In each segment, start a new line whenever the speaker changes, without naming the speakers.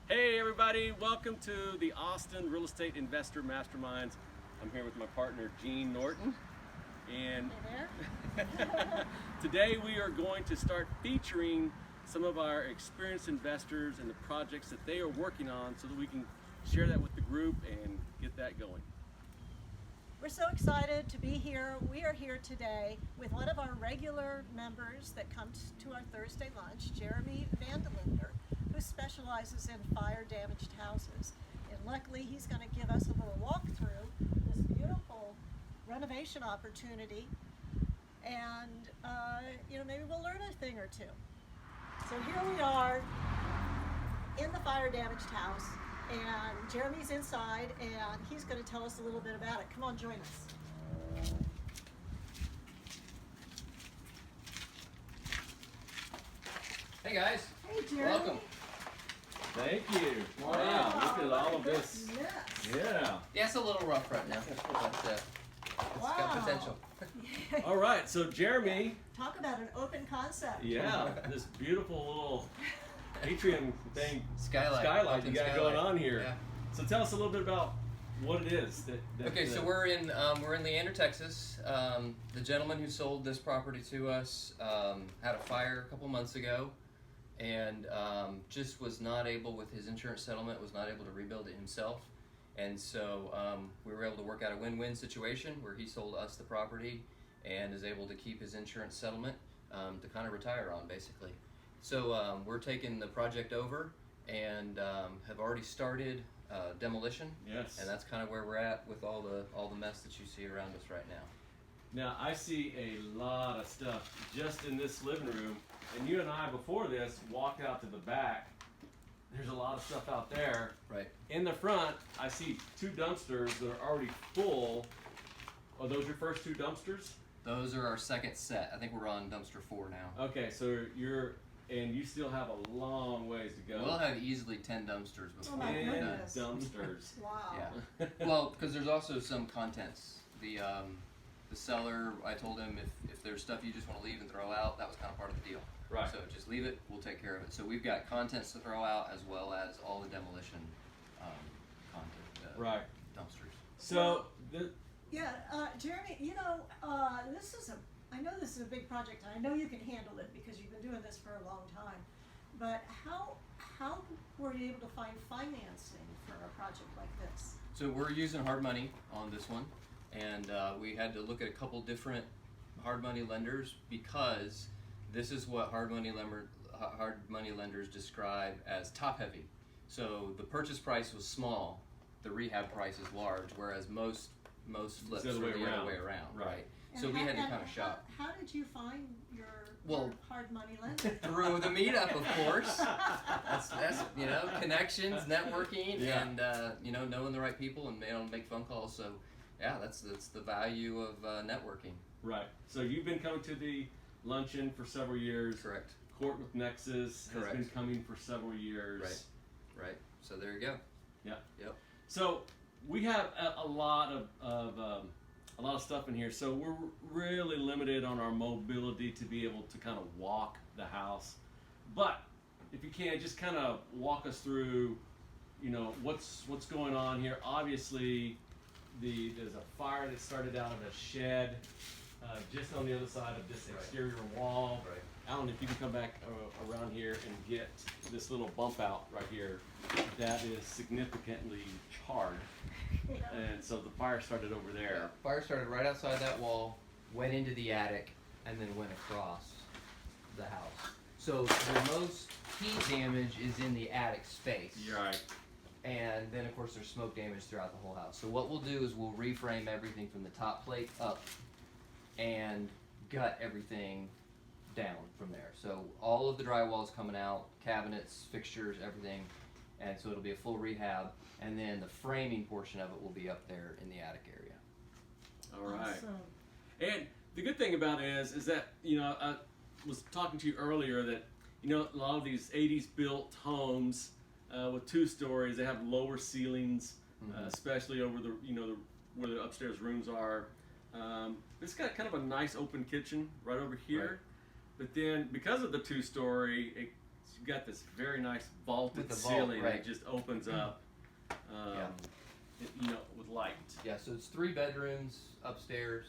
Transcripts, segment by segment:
Hey everybody, welcome to the Austin Real Estate Investor Masterminds. I'm here with my partner Gene Norton, and
Hey there.
today we are going to start featuring some of our experienced investors and the projects that they are working on so that we can share that with the group and get that going.
We're so excited to be here. We are here today with one of our regular members that comes to our Thursday lunch, Jeremy VanDelinder, who specializes in fire damaged houses. And luckily he's going to give us a little walkthrough this beautiful renovation opportunity, and maybe we'll learn a thing or two. So here we are in the fire damaged house, and Jeremy's inside and he's going to tell us a little bit about it. Come on, join us.
Hey guys,
Hey Jeremy.
welcome.
Thank you. Wow,
Wow,
look at all of this.
Yes.
Yeah.
Yeah, it's a little rough right now, but it's
Wow.
got potential.
All right, so Jeremy,
Talk about an open concept.
yeah, this beautiful little atrium thing,
Skylight.
you
Open
got
skylight.
going on here.
Yeah.
So tell us a little bit about what it is.
Okay, so we're in Leander, Texas. The gentleman who sold this property to us had a fire a couple months ago, and just was not able, with his insurance settlement, was not able to rebuild it himself. And so we were able to work out a win-win situation where he sold us the property and is able to keep his insurance settlement to kind of retire on, basically. So we're taking the project over and have already started demolition.
Yes.
And that's kind of where we're at with all the mess that you see around us right now.
Now I see a lot of stuff just in this living room, and you and I before this walked out to the back. There's a lot of stuff out there.
Right.
In the front, I see two dumpsters that are already full. Are those your first two dumpsters?
Those are our second set. I think we're on dumpster 4 now.
Okay, so you still have a long ways to go.
We'll have easily 10 dumpsters
Oh
before
my
we're done.
goodness.
Dumpsters.
Wow.
Yeah. Well, because there's also some contents. The seller, I told him if there's stuff you just want to leave and throw out, that was kind of part of the deal.
Right.
So just leave it, we'll take care of it. So we've got contents to throw out as well as all the demolition content,
Right.
dumpsters.
So
Yeah, Jeremy, I know this is a big project, and I know you can handle it because you've been doing this for a long time. But how were you able to find financing for a project like this?
So we're using hard money on this one, and we had to look at a couple different hard money lenders because this is what hard money lenders describe as top heavy. So the purchase price was small, the rehab price is large, whereas most flips are the other way around, right? So we had to kind of shop.
How did you find your hard money lender?
Through the meetup, of course. That's connections, networking,
Yeah.
and knowing the right people and being able to make phone calls. So yeah, that's the value of networking.
right. So you've been coming to the luncheon for several years.
Correct.
Court with Nexus has
Correct.
been coming for several years.
Right. So there you go.
Yeah.
Yep.
So we have a lot of stuff in here. So we're really limited on our mobility to be able to kind of walk the house. But if you can, just kind of walk us through, what's going on here. Obviously, there's a fire that started out of a shed just on the other side of this exterior wall.
Right.
Alan, if you can come back around here and get this little bump out right here, that is significantly charred.
Yeah.
And so the fire started over there.
Fire started right outside that wall, went into the attic, and then went across the house. So the most heat damage is in the attic space.
You're right.
And then of course there's smoke damage throughout the whole house. So what we'll do is we'll reframe everything from the top plate up and gut everything down from there. So all of the drywall is coming out, cabinets, fixtures, everything, and so it'll be a full rehab, and then the framing portion of it will be up there in the attic area.
All right.
Awesome.
And the good thing about it is that, I was talking to you earlier that, a lot of these 80s built homes with 2 stories, they have lower ceilings, especially over where the upstairs rooms are. It's got kind of a nice open kitchen right over here.
Right.
But then because of the 2-story, you've got this very nice vaulted
With the vault,
ceiling
right.
that just opens up,
Yeah.
with light.
Yeah, so it's 3 bedrooms upstairs,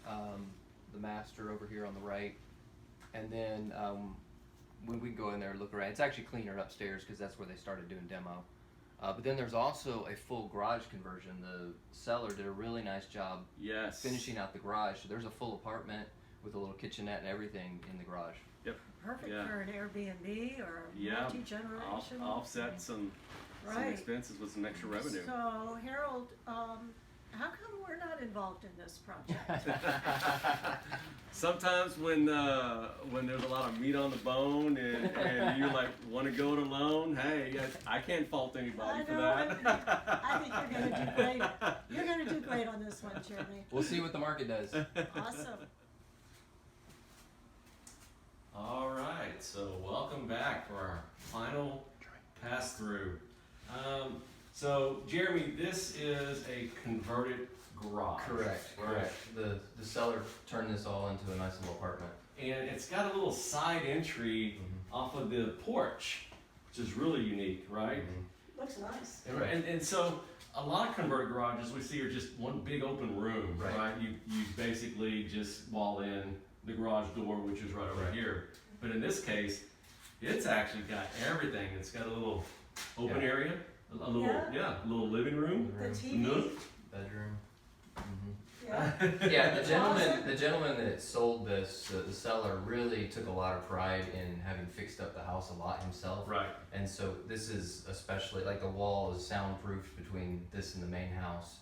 the master over here on the right, and then when we go in there and look around, it's actually cleaner upstairs because that's where they started doing demo. But then there's also a full garage conversion. The seller did a really nice job
Yes.
finishing out the garage. So there's a full apartment with a little kitchenette and everything in the garage.
Yep.
Perfect
Yeah.
for an Airbnb or
Yeah.
multi-generation.
Offset some
Right.
expenses with some extra revenue.
So Harold, how come we're not involved in this project?
Sometimes when there's a lot of meat on the bone and you like want to go it alone, hey, I can't fault anybody for that.
I think you're gonna do great. You're gonna do great on this one, Jeremy.
We'll see what the market does.
Awesome.
All right, so welcome back for our final pass through. So Jeremy, this is a converted garage.
Correct.
Right.
The seller turned this all into a nice little apartment.
And it's got a little side entry off of the porch, which is really unique, right?
Looks nice.
And so a lot of converted garages we see are just one big open room,
Right.
right? You basically just wall in the garage door, which is right over
Right.
here. But in this case, it's actually got everything. It's got a little open area, a little
Yeah.
a little living room,
The TV.
nook.
Bedroom.
Yeah.
Yeah, the
That's
gentleman,
awesome.
the gentleman that sold this, the seller really took a lot of pride in having fixed up the house a lot himself.
Right.
And so this is especially, like the wall is soundproofed between this and the main house.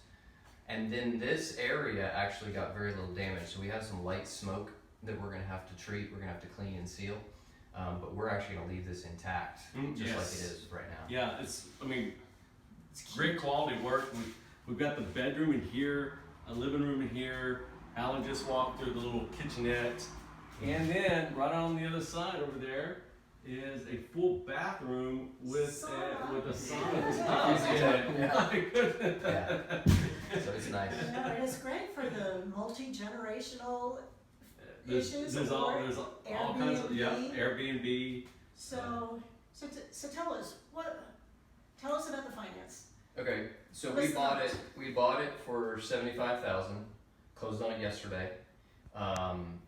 And then this area actually got very little damage. So we have some light smoke that we're gonna have to treat, we're gonna have to clean and seal. But we're actually gonna leave this intact, just
Yes.
like it is right now.
Yeah, it's great quality work. We've got the bedroom in here, a living room in here. Alan just walked through the little kitchenette. And then right on the other side over there is a full bathroom with a sauna tub in it.
Yeah.
My goodness.
Yeah. So it's nice.
Yeah, and it's great for the multi-generational issues.
There's all
or
kinds of
Airbnb.
Airbnb.
So tell us tell us about the finance.
Okay, so
What's
we
the
bought
numbers?
it. We bought it for $75,000. Closed on it yesterday, and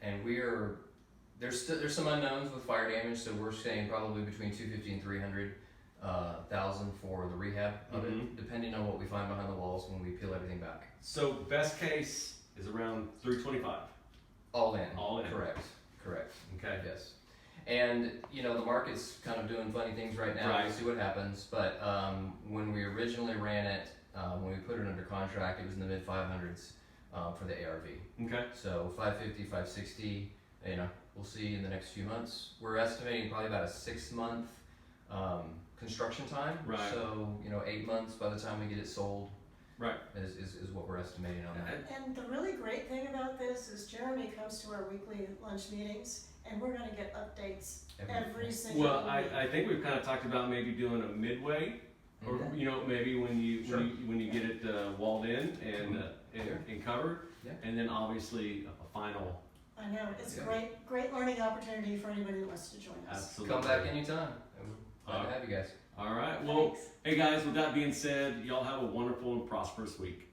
there's some unknowns with fire damage. So we're saying probably between $250,000 and $300,000 for the rehab of it, depending on what we find behind the walls when we peel everything back.
So best case is around 325.
All in.
All in.
Correct.
Okay.
Yes. And the market's kind of doing funny things right now.
Right.
We'll see what happens. But when we originally ran it, when we put it under contract, it was in the mid 500s for the ARV.
Okay.
So 550, 560. We'll see in the next few months. We're estimating probably about a 6-month construction time.
Right.
So 8 months by the time we get it sold.
Right.
Is what we're estimating on that.
And the really great thing about this is Jeremy comes to our weekly lunch meetings, and we're going to get updates every single
Well,
week.
I think we've kind of talked about maybe doing a midway, or maybe when you
Sure.
when you get it walled in and
Sure.
and covered,
Yeah.
and then obviously a final.
I know, it's a
Yeah.
great learning opportunity for anybody who wants to join us.
Absolutely.
Come back anytime. Glad to have you guys.
All right. Well,
Thanks.
hey guys. With that being said, y'all have a wonderful and prosperous week.